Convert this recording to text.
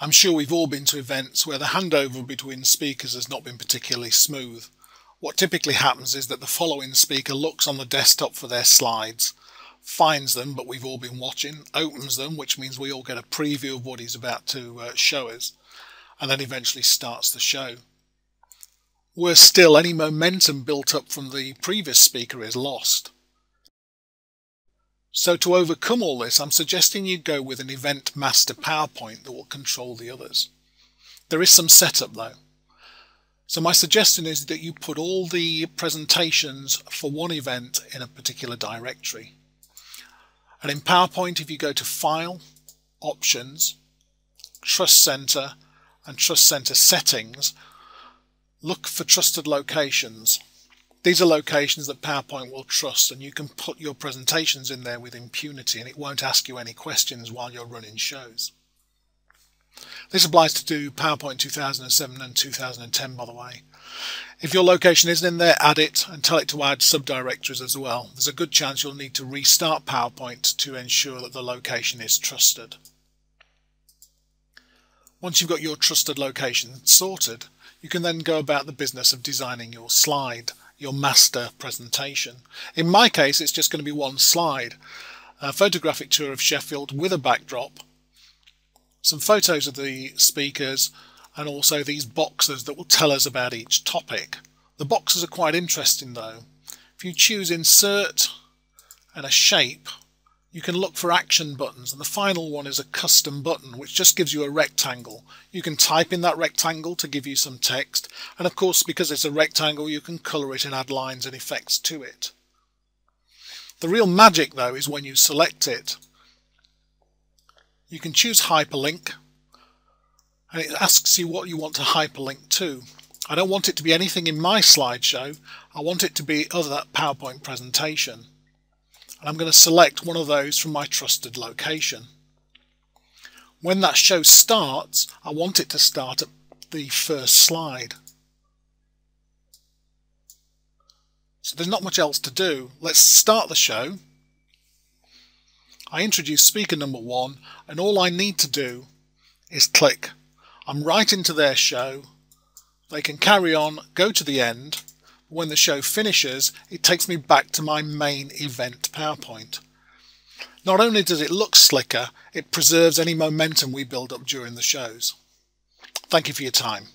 I'm sure we've all been to events where the handover between speakers has not been particularly smooth. What typically happens is that the following speaker looks on the desktop for their slides, finds them, but we've all been watching, opens them, which means we all get a preview of what he's about to show us, and then eventually starts the show. Worse still, any momentum built up from the previous speaker is lost. So to overcome all this, I'm suggesting you go with an event master PowerPoint that will control the others. There is some setup though. So my suggestion is that you put all the presentations for one event in a particular directory. And in PowerPoint, if you go to File, Options, Trust Center and Trust Center Settings, look for trusted locations. These are locations that PowerPoint will trust, and you can put your presentations in there with impunity and it won't ask you any questions while you're running shows. This applies to PowerPoint 2007 and 2010, by the way. If your location isn't in there, add it and tell it to add subdirectories as well. There's a good chance you'll need to restart PowerPoint to ensure that the location is trusted. Once you've got your trusted location sorted, you can then go about the business of designing your slide, your master presentation. In my case, it's just going to be one slide, a photographic tour of Sheffield with a backdrop, some photos of the speakers, and also these boxes that will tell us about each topic. The boxes are quite interesting though. If you choose Insert and a Shape, you can look for action buttons, and the final one is a custom button which just gives you a rectangle. You can type in that rectangle to give you some text, and of course because it's a rectangle you can colour it and add lines and effects to it. The real magic though is when you select it. You can choose Hyperlink and it asks you what you want to hyperlink to. I don't want it to be anything in my slideshow, I want it to be that PowerPoint presentation. And I'm going to select one of those from my trusted location. When that show starts, I want it to start at the first slide. So there's not much else to do. Let's start the show. I introduce speaker number 1 and all I need to do is click. I'm right into their show. They can carry on, go to the end. When the show finishes, it takes me back to my main event PowerPoint. Not only does it look slicker, it preserves any momentum we build up during the shows. Thank you for your time.